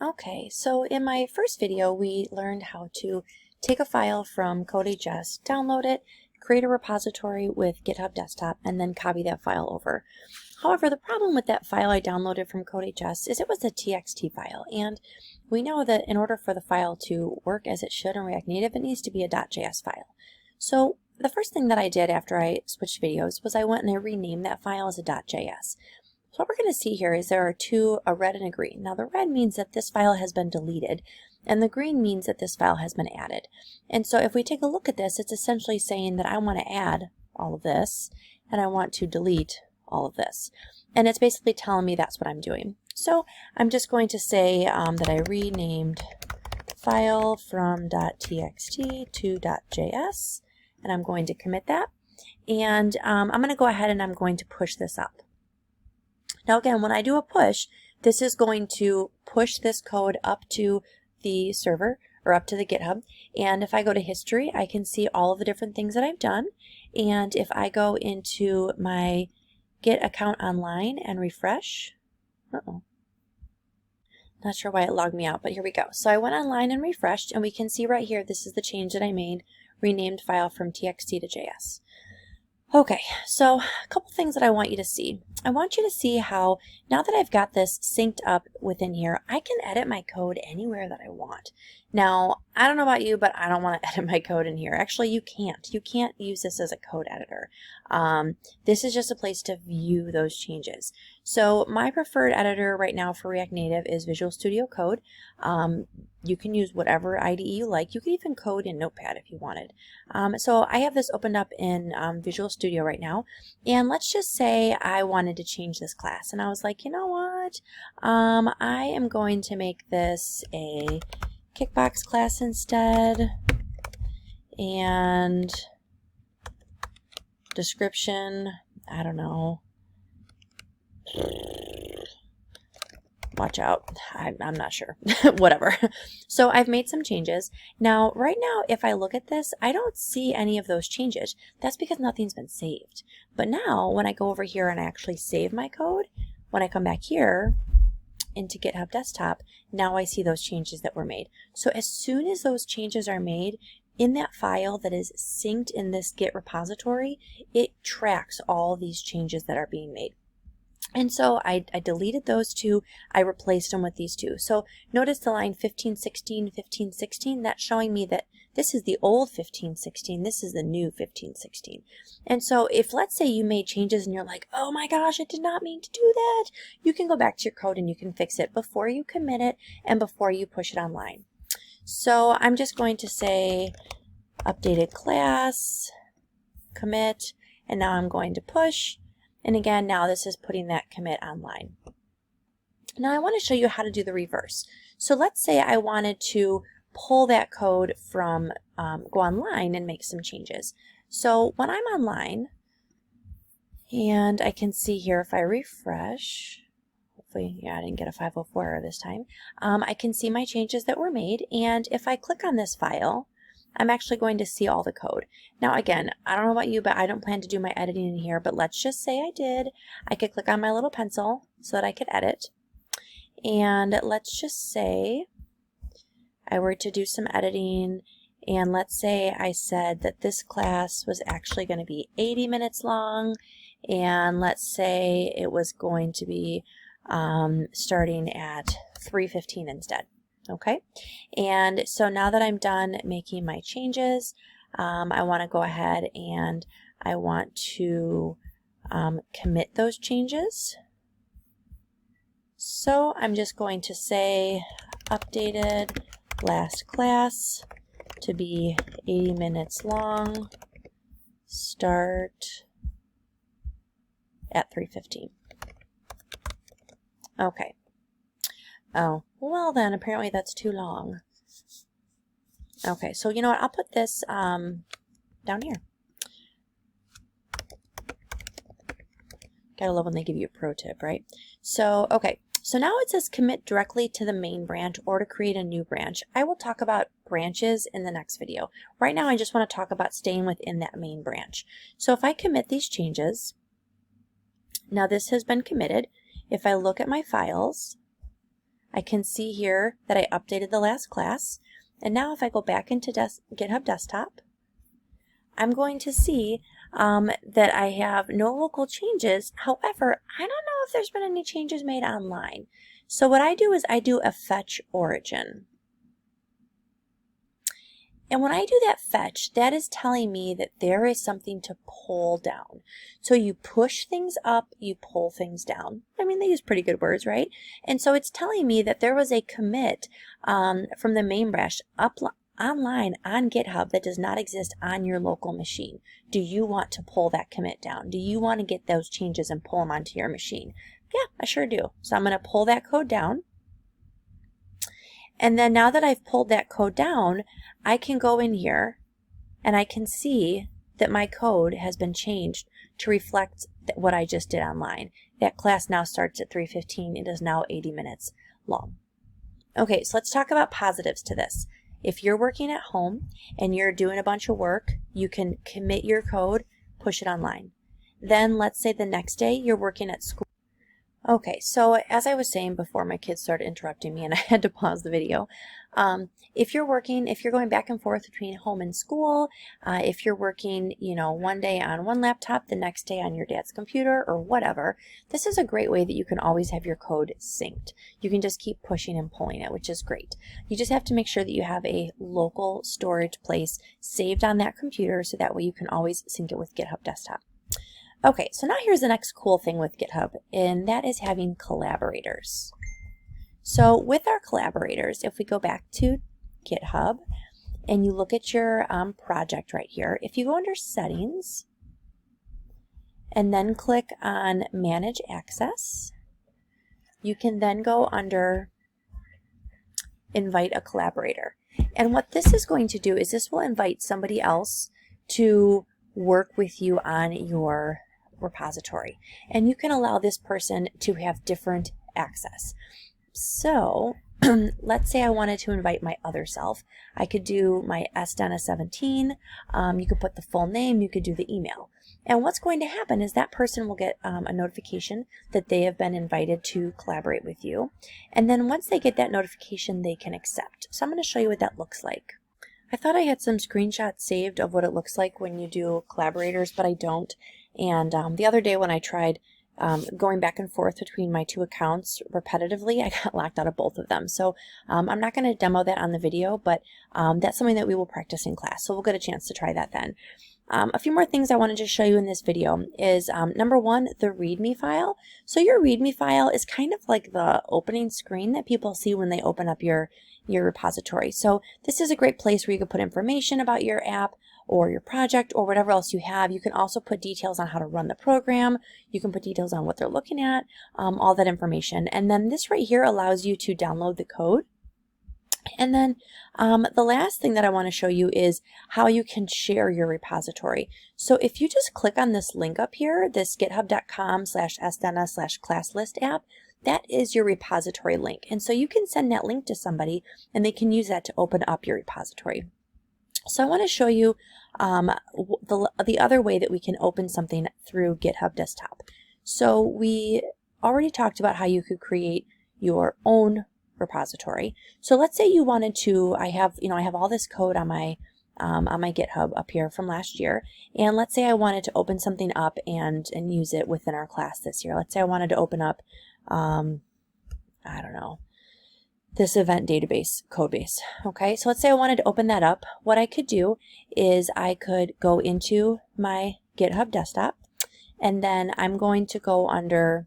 Okay, so in my first video, we learned how to take a file from Code.js, download it, create a repository with GitHub Desktop, and then copy that file over. However, the problem with that file I downloaded from Code.js is it was a TXT file, and we know that in order for the file to work as it should in React Native, it needs to be a .js file. So the first thing that I did after I switched videos was I went and I renamed that file as a .js. So what we're going to see here is there are two, a red and a green. Now the red means that this file has been deleted, and the green means that this file has been added. And so if we take a look at this, it's essentially saying that I want to add all of this, and I want to delete all of this. And it's basically telling me that's what I'm doing. So I'm just going to say that I renamed file from .txt to .js, and I'm going to commit that. And I'm going to go ahead and I'm going to push this up. Now again, when I do a push, this is going to push this code up to the server or up to the GitHub. And if I go to history, I can see all of the different things that I've done. And if I go into my Git account online and refresh, not sure why it logged me out, but here we go. So I went online and refreshed, and we can see right here, this is the change that I made, renamed file from txt to js. Okay, so a couple things that I want you to see. I want you to see how, now that I've got this synced up within here, I can edit my code anywhere that I want. Now, I don't know about you, but I don't want to edit my code in here. Actually, you can't. You can't use this as a code editor. This is just a place to view those changes. So my preferred editor right now for React Native is Visual Studio Code. You can use whatever IDE you like. You can even code in Notepad if you wanted. So I have this opened up in Visual Studio right now. And let's just say I wanted to change this class. And I was like, you know what? I am going to make this a kickbox class instead. And description, I don't know. Watch out. I'm not sure. Whatever. So I've made some changes. Now, right now, if I look at this, I don't see any of those changes. That's because nothing's been saved. But now, when I go over here and I actually save my code, when I come back here into GitHub Desktop, now I see those changes that were made. So as soon as those changes are made, in that file that is synced in this Git repository, it tracks all these changes that are being made. And so I deleted those two, I replaced them with these two. So notice the line 1516, 1516, that's showing me that this is the old 1516, this is the new 1516. And so if, let's say, you made changes and you're like, oh my gosh, I did not mean to do that, you can go back to your code and you can fix it before you commit it and before you push it online. So I'm just going to say updated class, commit, and now I'm going to push. And again, now this is putting that commit online. Now I want to show you how to do the reverse. So let's say I wanted to pull that code from, go online and make some changes. So when I'm online, and I can see here if I refresh, hopefully, yeah, I didn't get a 504 error this time, I can see my changes that were made. And if I click on this file, I'm actually going to see all the code. Now again, I don't know about you, but I don't plan to do my editing in here, but let's just say I did. I could click on my little pencil so that I could edit. And let's just say I were to do some editing, and let's say I said that this class was actually going to be 80 minutes long, and let's say it was going to be starting at 3:15 instead. Okay, and so now that I'm done making my changes, I want to go ahead and I want to commit those changes. So I'm just going to say updated last class to be 80 minutes long, start at 3:15. Okay. Oh, well then, apparently that's too long. Okay, so you know what, I'll put this down here. Gotta love when they give you a pro tip, right? So, okay, so now it says commit directly to the main branch or to create a new branch. I will talk about branches in the next video. Right now, I just want to talk about staying within that main branch. So if I commit these changes, now this has been committed. If I look at my files, I can see here that I updated the last class. And now if I go back into GitHub Desktop, I'm going to see that I have no local changes. However, I don't know if there's been any changes made online. So what I do is I do a fetch origin. And when I do that fetch, that is telling me that there is something to pull down. So you push things up, you pull things down. I mean, they use pretty good words, right? And so it's telling me that there was a commit from the main branch online on GitHub that does not exist on your local machine. Do you want to pull that commit down? Do you want to get those changes and pull them onto your machine? Yeah, I sure do. So I'm going to pull that code down. And then now that I've pulled that code down, I can go in here and I can see that my code has been changed to reflect what I just did online. That class now starts at 3:15. It is now 80 minutes long. Okay, so let's talk about positives to this. If you're working at home and you're doing a bunch of work, you can commit your code, push it online. Then let's say the next day you're working at school. Okay, so as I was saying before, my kids started interrupting me and I had to pause the video. If you're going back and forth between home and school, if you're working, one day on one laptop, the next day on your dad's computer or whatever, this is a great way that you can always have your code synced. You can just keep pushing and pulling it, which is great. You just have to make sure that you have a local storage place saved on that computer so that way you can always sync it with GitHub Desktop. Okay, so now here's the next cool thing with GitHub, and that is having collaborators. So with our collaborators, if we go back to GitHub and you look at your project right here, if you go under Settings and then click on Manage Access, you can then go under Invite a Collaborator. And what this is going to do is this will invite somebody else to work with you on your repository, and you can allow this person to have different access. So let's say I wanted to invite my other self. I could do my sdena17. You could put the full name, you could do the email. And what's going to happen is that person will get a notification that they have been invited to collaborate with you. And then once they get that notification, they can accept. So I'm going to show you what that looks like. I thought I had some screenshots saved of what it looks like when you do collaborators, but I don't. And the other day when I tried going back and forth between my two accounts repetitively, I got locked out of both of them. So I'm not going to demo that on the video, but that's something that we will practice in class. So we'll get a chance to try that then. A few more things I want to just show you in this video is number one, the README file. So your README file is kind of like the opening screen that people see when they open up your repository. So this is a great place where you can put information about your app or your project or whatever else you have. You can also put details on how to run the program. You can put details on what they're looking at, all that information. And then this right here allows you to download the code. And then the last thing that I want to show you is how you can share your repository. So if you just click on this link up here, this github.com/sdena/classlist app, that is your repository link. And so you can send that link to somebody and they can use that to open up your repository. So I want to show you the other way that we can open something through GitHub Desktop. So we already talked about how you could create your own repository. So let's say you wanted to, I have all this code on my GitHub up here from last year, and let's say I wanted to open something up and use it within our class this year. Let's say I wanted to open up, I don't know, this event database code base. Okay, so let's say I wanted to open that up. What I could do is I could go into my GitHub Desktop, and then I'm going to go under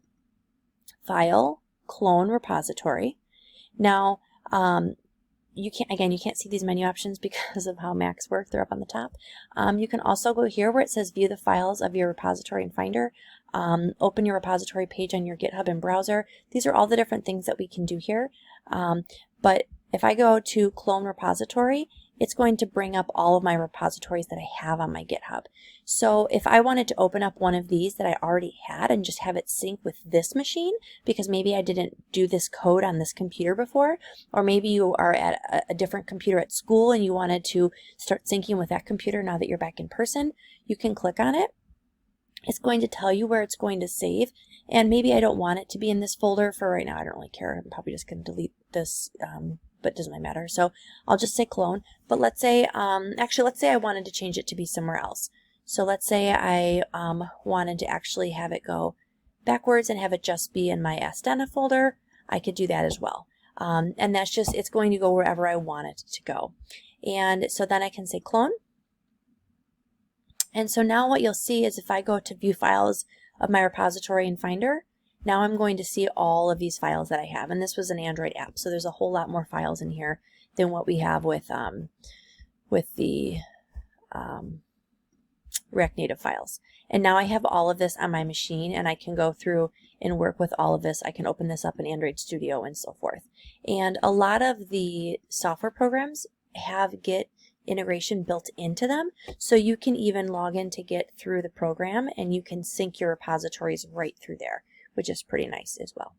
File, Clone Repository. Now, you can't see these menu options because of how Macs work. They're up on the top. You can also go here where it says view the files of your repository in Finder. Open your repository page on your GitHub in browser. These are all the different things that we can do here. But if I go to clone repository, it's going to bring up all of my repositories that I have on my GitHub. So if I wanted to open up one of these that I already had and just have it sync with this machine, because maybe I didn't do this code on this computer before, or maybe you are at a different computer at school and you wanted to start syncing with that computer now that you're back in person, you can click on it. It's going to tell you where it's going to save, and maybe I don't want it to be in this folder for right now. I don't really care. I'm probably just going to delete this, but it doesn't really matter. So I'll just say clone. But let's say, actually, let's say I wanted to change it to be somewhere else. So let's say I wanted to actually have it go backwards and have it just be in my Astana folder. I could do that as well. And that's just, it's going to go wherever I want it to go. And so then I can say clone. And so now what you'll see is if I go to view files of my repository in Finder, now I'm going to see all of these files that I have. And this was an Android app, so there's a whole lot more files in here than what we have with the React Native files. And now I have all of this on my machine, and I can go through and work with all of this. I can open this up in Android Studio and so forth. And a lot of the software programs have Git integration built into them, so you can even log in to Git through the program, and you can sync your repositories right through there, which is pretty nice as well.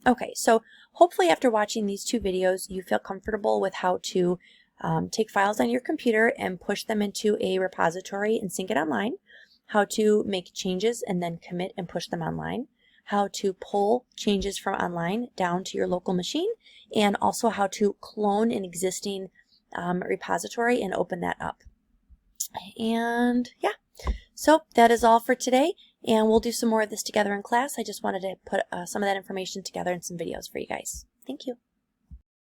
Okay, so hopefully after watching these two videos, you feel comfortable with how to take files on your computer and push them into a repository and sync it online, how to make changes and then commit and push them online, how to pull changes from online down to your local machine, and also how to clone an existing repository and open that up. And yeah, so that is all for today, and we'll do some more of this together in class. I just wanted to put some of that information together in some videos for you guys. Thank you.